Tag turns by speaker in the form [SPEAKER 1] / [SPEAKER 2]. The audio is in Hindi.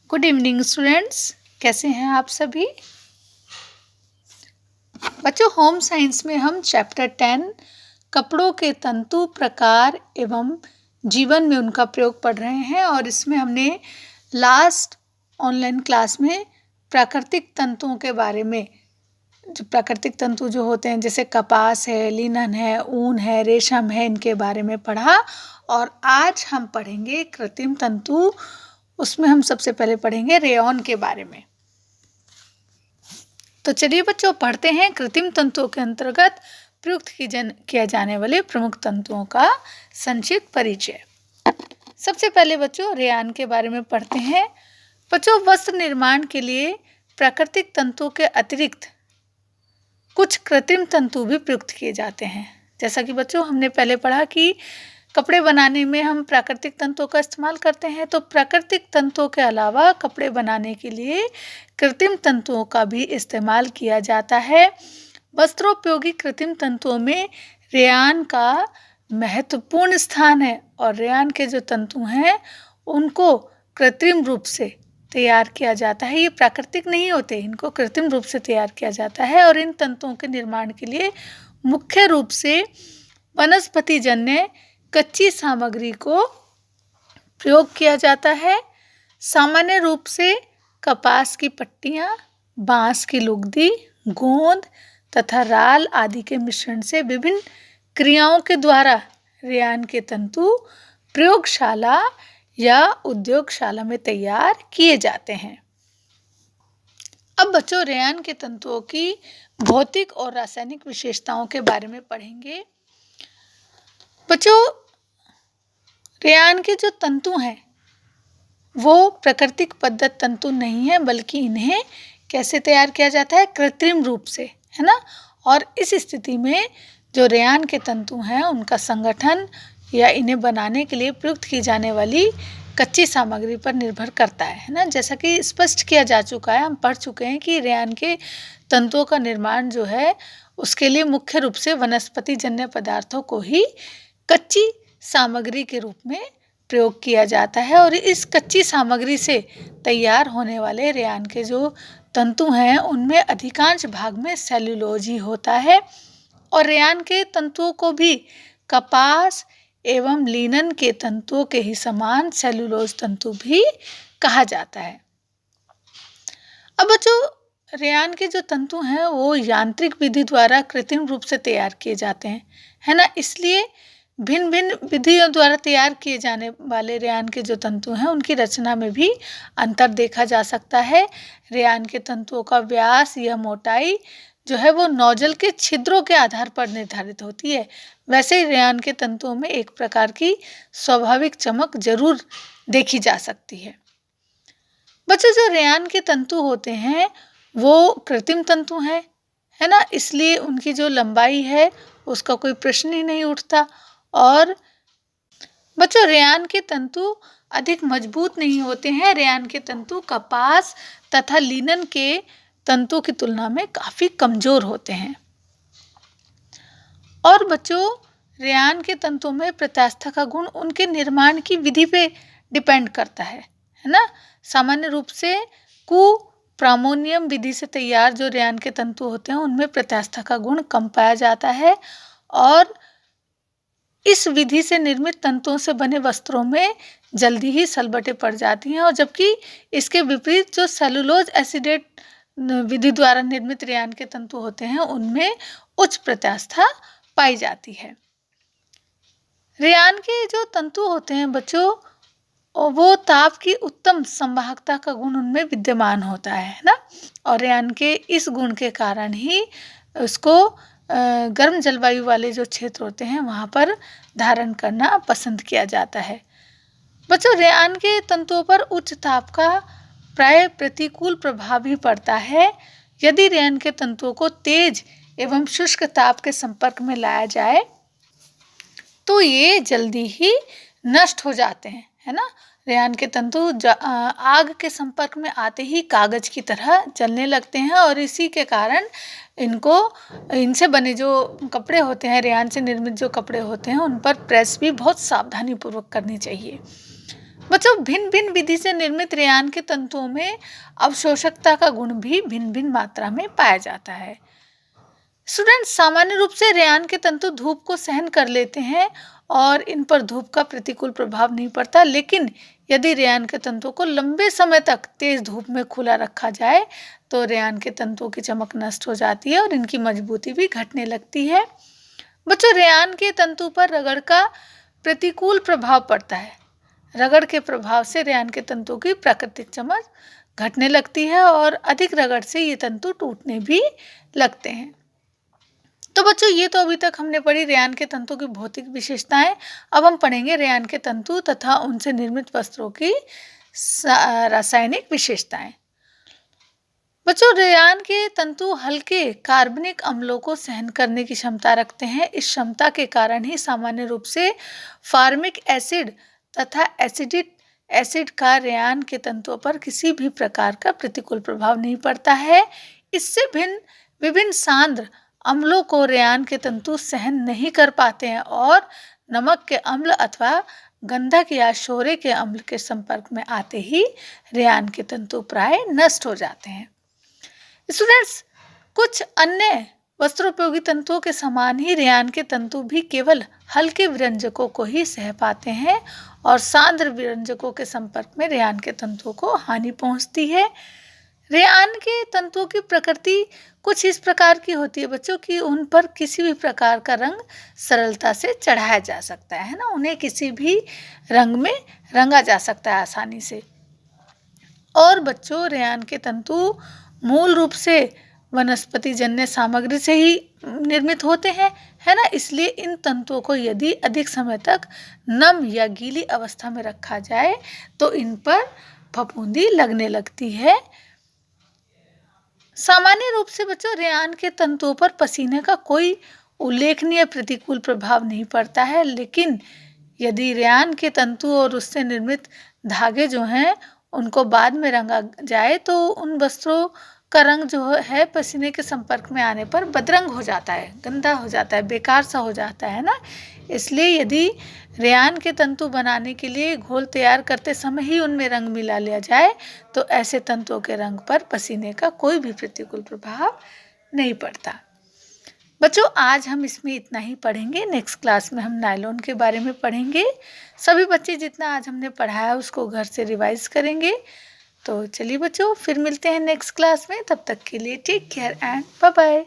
[SPEAKER 1] गुड इवनिंग स्टूडेंट्स, कैसे हैं आप सभी बच्चों। होम साइंस में हम चैप्टर 10 कपड़ों के तंतु प्रकार एवं जीवन में उनका प्रयोग पढ़ रहे हैं और इसमें हमने लास्ट ऑनलाइन क्लास में प्राकृतिक तंतुओं के बारे में, जो प्राकृतिक तंतु जो होते हैं जैसे कपास है, लिनन है, ऊन है, रेशम है, इनके बारे में पढ़ा। और आज हम पढ़ेंगे कृत्रिम तंतु। उसमें हम सबसे पहले पढ़ेंगे रेयॉन के बारे में। तो चलिए बच्चों पढ़ते हैं कृत्रिम तंतुओं के अंतर्गत प्रयुक्त किया जाने वाले प्रमुख तंतुओं का संक्षिप्त परिचय। सबसे पहले बच्चों रेयॉन के बारे में पढ़ते हैं। बच्चों वस्त्र निर्माण के लिए प्राकृतिक तंतुओं के अतिरिक्त कुछ कृत्रिम तंतु भी प्रयुक्त किए जाते हैं। जैसा कि बच्चों हमने पहले पढ़ा कि कपड़े बनाने में हम प्राकृतिक तंतुओं का इस्तेमाल करते हैं, तो प्राकृतिक तंतुओं के अलावा कपड़े बनाने के लिए कृत्रिम तंतुओं का भी इस्तेमाल किया जाता है। वस्त्रोपयोगी कृत्रिम तंतुओं में रेयॉन का महत्वपूर्ण स्थान है और रेयॉन के जो तंतु हैं उनको कृत्रिम रूप से तैयार किया जाता है। ये प्राकृतिक नहीं होते, इनको कृत्रिम रूप से तैयार किया जाता है और इन तंतुओं के निर्माण के लिए मुख्य रूप से वनस्पति जन्य कच्ची सामग्री को प्रयोग किया जाता है। सामान्य रूप से कपास की पट्टियाँ, बांस की लुगदी, गोंद तथा राल आदि के मिश्रण से विभिन्न क्रियाओं के द्वारा रेयॉन के तंतु प्रयोगशाला या उद्योगशाला में तैयार किए जाते हैं। अब बच्चों रेयॉन के तंतुओं की भौतिक और रासायनिक विशेषताओं के बारे में पढ़ेंगे। बच्चों रेयॉन के जो तंतु हैं वो प्राकृतिक पद्धत तंतु नहीं है, बल्कि इन्हें कैसे तैयार किया जाता है, कृत्रिम रूप से, है ना। और इस स्थिति में जो रेयॉन के तंतु हैं उनका संगठन या इन्हें बनाने के लिए प्रयुक्त की जाने वाली कच्ची सामग्री पर निर्भर करता है ना। जैसा कि स्पष्ट किया जा चुका है, हम पढ़ चुके हैं कि रेयॉन के तंतुओं का निर्माण जो है उसके लिए मुख्य रूप से वनस्पति जन्य पदार्थों को ही कच्ची सामग्री के रूप में प्रयोग किया जाता है। और इस कच्ची सामग्री से तैयार होने वाले रेयॉन के जो तंतु हैं उनमें अधिकांश भाग में सेल्यूलोज ही होता है। और रेयॉन के तंतुओं को भी कपास एवं लिनन के तंतुओं के ही समान सेल्यूलोज तंतु भी कहा जाता है। अब बच्चों रेयॉन के जो तंतु हैं वो यांत्रिक विधि द्वारा कृत्रिम रूप से तैयार किए जाते हैं, है ना। इसलिए भिन्न भिन्न विधियों द्वारा तैयार किए जाने वाले रेयॉन के जो तंतु हैं उनकी रचना में भी अंतर देखा जा सकता है। रेयॉन के तंतुओं का व्यास या मोटाई जो है वो नोजल के छिद्रों के आधार पर निर्धारित होती है। वैसे ही रेयॉन के तंतुओं में एक प्रकार की स्वाभाविक चमक जरूर देखी जा सकती है। बच्चों जो रेयॉन के तंतु होते हैं वो कृत्रिम तंतु हैं, है ना, इसलिए उनकी जो लंबाई है उसका कोई प्रश्न ही नहीं उठता। और बच्चों रेयॉन के तंतु अधिक मजबूत नहीं होते हैं। रेयॉन के तंतु कपास तथा लिनन के तंतुओं की तुलना में काफी कमजोर होते हैं। और बच्चों रेयॉन के तंतुओं में प्रत्यास्था का गुण उनके निर्माण की विधि पे डिपेंड करता है ना। सामान्य रूप से कुप्रामोनियम विधि से तैयार जो रेयॉन के तंतु होते हैं उनमें प्रत्यास्था का गुण कम पाया जाता है और इस विधि से निर्मित तंतुओं से बने वस्त्रों में जल्दी ही सलबटें पड़ जाती हैं। और जबकि इसके विपरीत जो सेलुलोज एसिडेट विधि द्वारा निर्मित रेयॉन के तंतु होते हैं उनमें उच्च प्रत्यास्था पाई जाती है। रेयॉन के जो तंतु होते हैं बच्चों वो ताप की उत्तम संवाहकता का गुण उनमें विद्यमान होता है ना। और रेयॉन के इस गुण के कारण ही उसको गर्म जलवायु वाले जो क्षेत्र होते हैं वहाँ पर धारण करना पसंद किया जाता है। बच्चों रेयॉन के तंतुओं पर उच्च ताप का प्राय प्रतिकूल प्रभाव भी पड़ता है। यदि रेयॉन के तंतुओं को तेज एवं शुष्क ताप के संपर्क में लाया जाए तो ये जल्दी ही नष्ट हो जाते हैं, है ना। रेयॉन के तंतु आग के संपर्क में आते ही कागज की तरह जलने लगते हैं और इसी के कारण इनसे बने जो कपड़े होते हैं, रेयॉन से निर्मित जो कपड़े होते हैं उन पर प्रेस भी बहुत सावधानी पूर्वक करनी चाहिए। बच्चों भिन्न भिन्न विधि से निर्मित रेयान के तंतुओं में अवशोषकता का गुण भी भिन्न भिन्न मात्रा में पाया जाता है। स्टूडेंट्स, सामान्य रूप से रेयान के तंतु धूप को सहन कर लेते हैं और इन पर धूप का प्रतिकूल प्रभाव नहीं पड़ता, लेकिन यदि रेयान के तंतुओं को लंबे समय तक तेज धूप में खुला रखा जाए तो रेयान के तंतुओं की चमक नष्ट हो जाती है और इनकी मजबूती भी घटने लगती है। बच्चों, रेयान के तंतु पर रगड़ का प्रतिकूल प्रभाव पड़ता है। रगड़ के प्रभाव से रेयान के तंतुओं की प्राकृतिक चमक घटने लगती है और अधिक रगड़ से ये तंतु टूटने भी लगते हैं। तो बच्चों, ये तो अभी तक हमने पढ़ी रेयान के तंतु की भौतिक विशेषताएं। अब हम पढ़ेंगे रेयान के तंतु तथा उनसे निर्मित वस्त्रों की रासायनिक विशेषताएं। बच्चों, रेयान के तंतु हल्के कार्बनिक अम्लों को सहन करने की क्षमता रखते हैं। इस क्षमता के कारण ही सामान्य रूप से फार्मिक एसिड तथा एसिडिक एसिड का रेयान के तंतुओं पर किसी भी प्रकार का प्रतिकूल प्रभाव नहीं पड़ता है। इससे भिन्न विभिन्न सांद्र अम्लों को रेयान के तंतु सहन नहीं कर पाते हैं और नमक के अम्ल अथवा गंधक या शोरे के अम्ल के संपर्क में आते ही रेयान के तंतु प्राय नष्ट हो जाते हैं। स्टूडेंट्स, कुछ अन्य वस्त्रोपयोगी तंतुओं के समान ही रेयान के तंतु भी केवल हल्के विरंजकों को ही सह पाते हैं और सांद्र विरंजकों के संपर्क में रेयान के तंतुओं को हानि पहुंचती है। रेयान के तंतुओं की प्रकृति कुछ इस प्रकार की होती है बच्चों कि उन पर किसी भी प्रकार का रंग सरलता से चढ़ाया जा सकता है ना, उन्हें किसी भी रंग में रंगा जा सकता है आसानी से। और बच्चों, रेयान के तंतु मूल रूप से वनस्पति जन्य सामग्री से ही निर्मित होते हैं, है ना। इसलिए इन तंतुओं को यदि अधिक समय तक नम या गीली अवस्था में रखा जाए तो इन पर फफूंदी लगने लगती है। सामान्य रूप से बच्चों, रेयान के तंतुओं पर पसीने का कोई उल्लेखनीय प्रतिकूल प्रभाव नहीं पड़ता है, लेकिन यदि रेयान के तंतु और उससे निर्मित धागे जो हैं उनको बाद में रंगा जाए तो उन वस्त्रों का रंग जो है पसीने के संपर्क में आने पर बदरंग हो जाता है, गंदा हो जाता है, बेकार सा हो जाता है ना। इसलिए यदि रेयान के तंतु बनाने के लिए घोल तैयार करते समय ही उनमें रंग मिला लिया जाए तो ऐसे तंतुओं के रंग पर पसीने का कोई भी प्रतिकूल प्रभाव नहीं पड़ता। बच्चों, आज हम इसमें इतना ही पढ़ेंगे। नेक्स्ट क्लास में हम नायलॉन के बारे में पढ़ेंगे। सभी बच्चे जितना आज हमने पढ़ाया उसको घर से रिवाइज करेंगे। तो चलिए बच्चों, फिर मिलते हैं नेक्स्ट क्लास में। तब तक के लिए take care and bye bye.